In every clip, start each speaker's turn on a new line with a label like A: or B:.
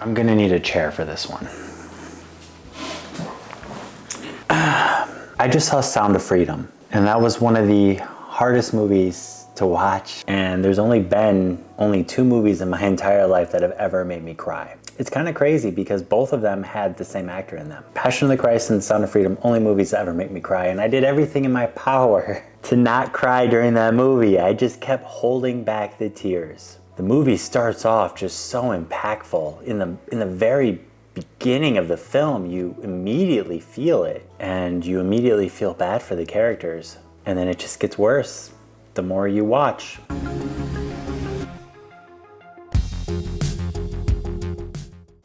A: I'm gonna need a chair for this one. I just saw Sound of Freedom, and that was one of the hardest movies to watch. And there's only been two movies in my entire life that have ever made me cry. It's kind of crazy because both of them had the same actor in them. Passion of the Christ and Sound of Freedom, only movies that ever make me cry. And I did everything in my power to not cry during that movie. I just kept holding back the tears. The movie starts off just so impactful. In the very beginning of the film, you immediately feel it, and you immediately feel bad for the characters. And then it just gets worse the more you watch.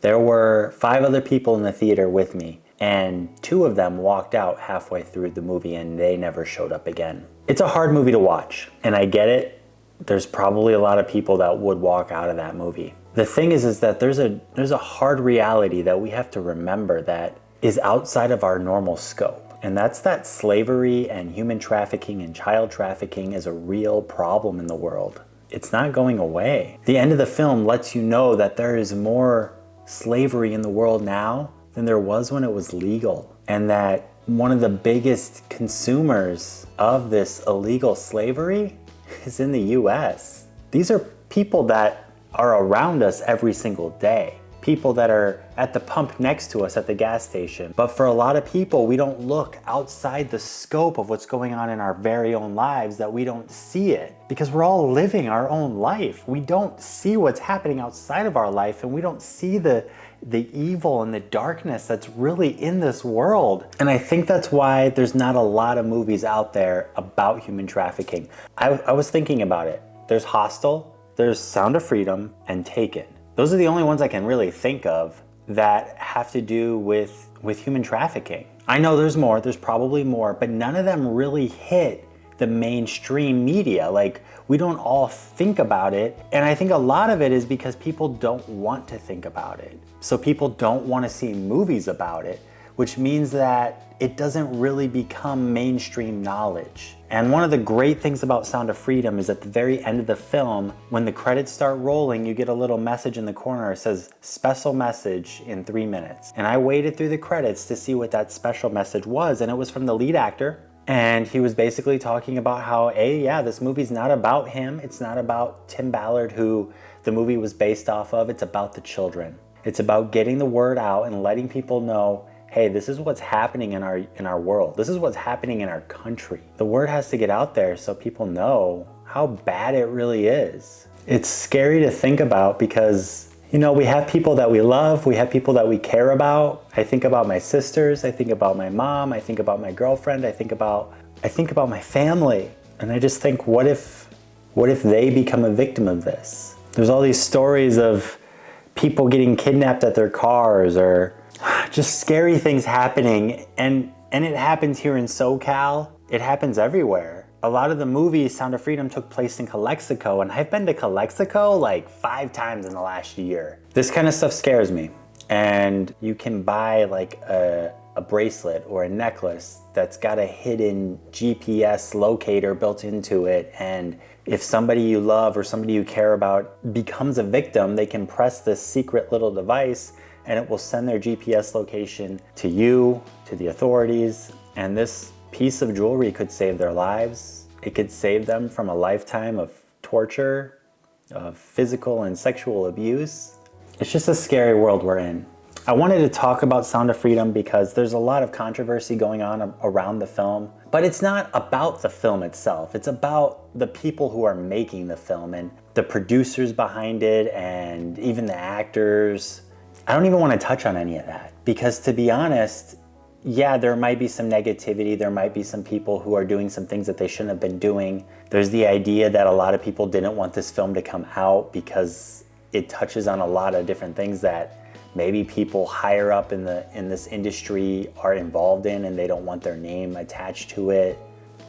A: There were 5 other people in the theater with me, and 2 of them walked out halfway through the movie and they never showed up again. It's a hard movie to watch, and I get it. There's probably a lot of people that would walk out of that movie. The thing is that there's a hard reality that we have to remember that is outside of our normal scope. And that's that slavery and human trafficking and child trafficking is a real problem in the world. It's not going away. The end of the film lets you know that there is more slavery in the world now than there was when it was legal. And that one of the biggest consumers of this illegal slavery is in the US. These are people that are around us every single day. People that are at the pump next to us at the gas station. But for a lot of people, we don't look outside the scope of what's going on in our very own lives, that we don't see it because we're all living our own life. We don't see what's happening outside of our life, and we don't see the evil and the darkness that's really in this world. And I think that's why there's not a lot of movies out there about human trafficking. I was thinking about it. There's Hostel, there's Sound of Freedom, and Taken. Those are the only ones I can really think of that have to do with human trafficking. I know there's more, there's probably more, but none of them really hit the mainstream media. Like, we don't all think about it. And I think a lot of it is because people don't want to think about it. So people don't want to see movies about it, which means that it doesn't really become mainstream knowledge. And one of the great things about Sound of Freedom is at the very end of the film, when the credits start rolling, you get a little message in the corner. It says, special message in 3 minutes. And I waited through the credits to see what that special message was, and it was from the lead actor. And he was basically talking about how, this movie's not about him. It's not about Tim Ballard, who the movie was based off of. It's about the children. It's about getting the word out and letting people know, hey, this is what's happening in our world. This is what's happening in our country. The word has to get out there so people know how bad it really is. It's scary to think about because, we have people that we love, we have people that we care about. I think about my sisters, I think about my mom, I think about my girlfriend, I think about my family. And I just think, what if they become a victim of this? There's all these stories of people getting kidnapped at their cars, or just scary things happening, and it happens here in SoCal. It happens everywhere. A lot of the movies, Sound of Freedom, took place in Calexico, and I've been to Calexico like 5 times in the last year. This kind of stuff scares me. And you can buy like a bracelet or a necklace that's got a hidden GPS locator built into it, and if somebody you love or somebody you care about becomes a victim, they can press this secret little device and it will send their GPS location to you, to the authorities, and this piece of jewelry could save their lives. It could save them from a lifetime of torture, of physical and sexual abuse. It's just a scary world we're in. I wanted to talk about Sound of Freedom because there's a lot of controversy going on around the film, but it's not about the film itself. It's about the people who are making the film and the producers behind it and even the actors. I don't even want to touch on any of that because, to be honest, there might be some negativity. There might be some people who are doing some things that they shouldn't have been doing. There's the idea that a lot of people didn't want this film to come out because it touches on a lot of different things that maybe people higher up in this industry are involved in, and they don't want their name attached to it.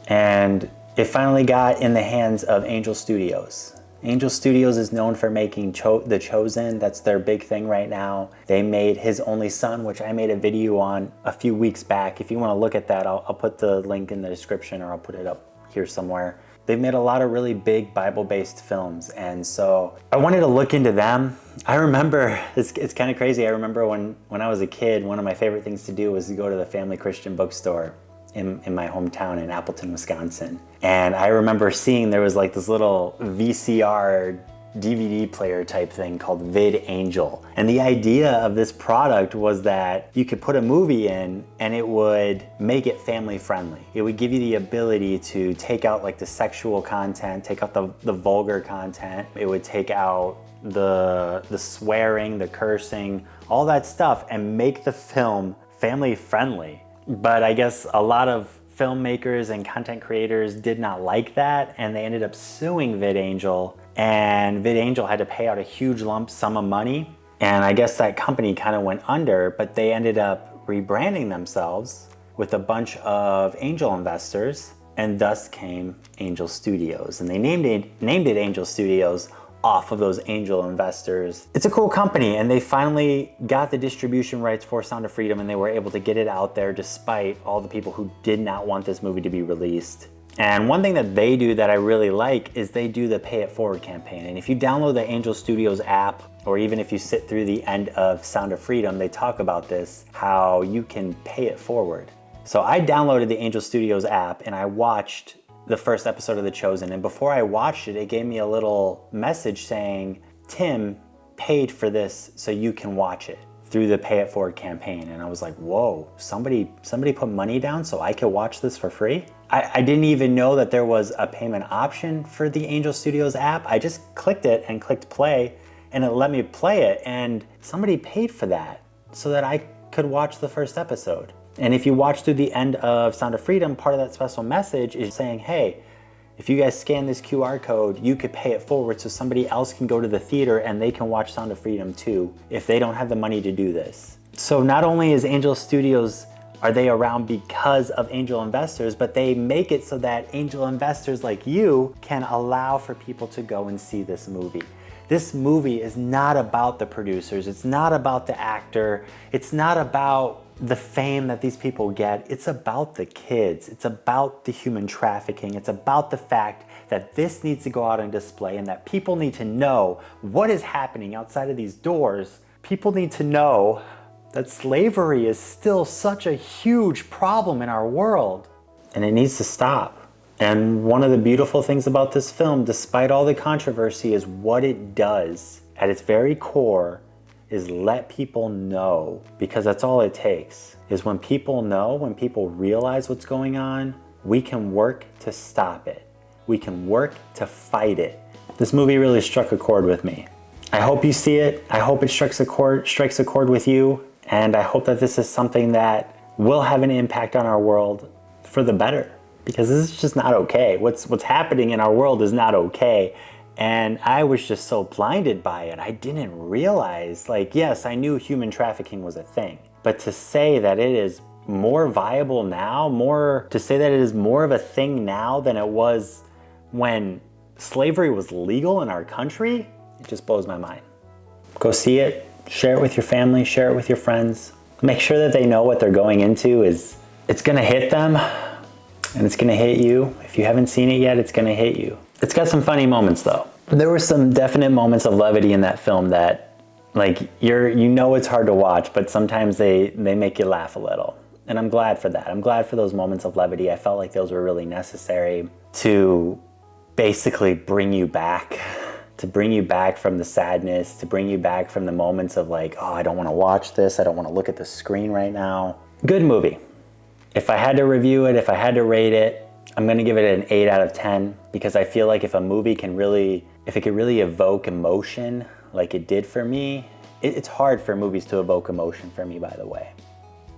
A: And it finally got in the hands of Angel Studios. Angel Studios is known for making The Chosen. That's their big thing right now. They made His Only Son, which I made a video on a few weeks back. If you want to look at that, I'll put the link in the description, or I'll put it up here somewhere. They've made a lot of really big Bible-based films, and so I wanted to look into them. I remember, it's kind of crazy, I remember when I was a kid, one of my favorite things to do was to go to the Family Christian Bookstore in my hometown in Appleton, Wisconsin. And I remember seeing there was like this little VCR DVD player type thing called VidAngel. And the idea of this product was that you could put a movie in and it would make it family friendly. It would give you the ability to take out like the sexual content, take out the vulgar content. It would take out the swearing, the cursing, all that stuff, and make the film family friendly. But I guess a lot of filmmakers and content creators did not like that, and they ended up suing VidAngel, and VidAngel had to pay out a huge lump sum of money. And I guess that company kind of went under, but they ended up rebranding themselves with a bunch of angel investors, and thus came Angel Studios. And they named it Angel Studios off of those angel investors. It's a cool company, and they finally got the distribution rights for Sound of Freedom, and they were able to get it out there despite all the people who did not want this movie to be released. And one thing that they do that I really like is they do the Pay It Forward campaign. And if you download the Angel Studios app, or even if you sit through the end of Sound of Freedom, they talk about this, how you can pay it forward. So I downloaded the Angel Studios app and I watched the first episode of The Chosen, and before I watched it, it gave me a little message saying, Tim paid for this so you can watch it through the Pay It Forward campaign. And I was like, whoa, somebody put money down so I could watch this for free? I didn't even know that there was a payment option for the Angel Studios app. I just clicked it and clicked play, and it let me play it, and somebody paid for that so that I could watch the first episode. And if you watch through the end of Sound of Freedom, part of that special message is saying, hey, if you guys scan this QR code, you could pay it forward so somebody else can go to the theater and they can watch Sound of Freedom too, if they don't have the money to do this. So not only is Angel Studios, are they around because of angel investors, but they make it so that angel investors like you can allow for people to go and see this movie. This movie is not about the producers, it's not about the actor, it's not about the fame that these people get. It's about the kids. It's about the human trafficking. It's about the fact that this needs to go out on display and that people need to know what is happening outside of these doors. People need to know that slavery is still such a huge problem in our world, and it needs to stop. And one of the beautiful things about this film, despite all the controversy, is what it does at its very core is let people know, because that's all it takes, is when people know, when people realize what's going on, we can work to stop it. We can work to fight it. This movie really struck a chord with me. I hope you see it. I hope it strikes a chord with you. And I hope that this is something that will have an impact on our world for the better, because this is just not okay. What's happening in our world is not okay. And I was just so blinded by it. I didn't realize, like, yes, I knew human trafficking was a thing, but to say that it is more viable now, to say that it is more of a thing now than it was when slavery was legal in our country, it just blows my mind. Go see it, share it with your family, share it with your friends. Make sure that they know what they're going into it's gonna hit them and it's gonna hit you. If you haven't seen it yet, it's gonna hit you. It's got some funny moments though. There were some definite moments of levity in that film that, like, you know it's hard to watch, but sometimes they make you laugh a little. And I'm glad for that. I'm glad for those moments of levity. I felt like those were really necessary to basically bring you back from the sadness, to bring you back from the moments of like, oh, I don't want to watch this. I don't want to look at the screen right now. Good movie. If I had to review it, if I had to rate it, I'm gonna give it an 8 out of 10, because I feel like if a movie can really evoke emotion like it did for me, it's hard for movies to evoke emotion for me, by the way,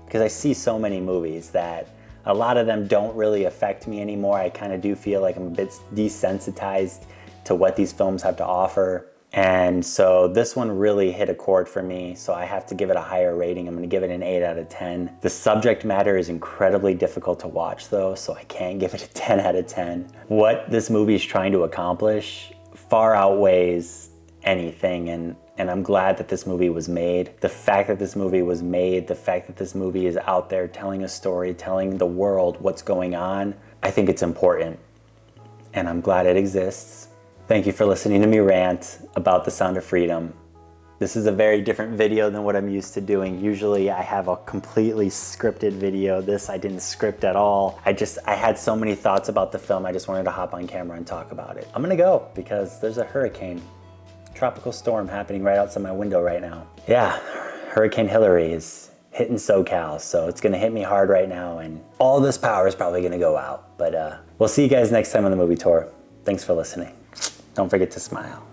A: because I see so many movies that a lot of them don't really affect me anymore. I kind of do feel like I'm a bit desensitized to what these films have to offer. And so this one really hit a chord for me, so I have to give it a higher rating. I'm gonna give it an 8 out of 10. The subject matter is incredibly difficult to watch though, so I can't give it a 10 out of 10. What this movie is trying to accomplish far outweighs anything, and I'm glad that this movie was made. The fact that this movie was made, the fact that this movie is out there telling a story, telling the world what's going on, I think it's important. and I'm glad it exists. Thank you for listening to me rant about The Sound of Freedom. This is a very different video than what I'm used to doing. Usually I have a completely scripted video. This I didn't script at all. I had so many thoughts about the film, I just wanted to hop on camera and talk about it. I'm gonna go because there's a hurricane, tropical storm happening right outside my window right now. Yeah, Hurricane Hillary is hitting SoCal, so it's gonna hit me hard right now, and all this power is probably gonna go out. But we'll see you guys next time on the movie tour. Thanks for listening. Don't forget to smile.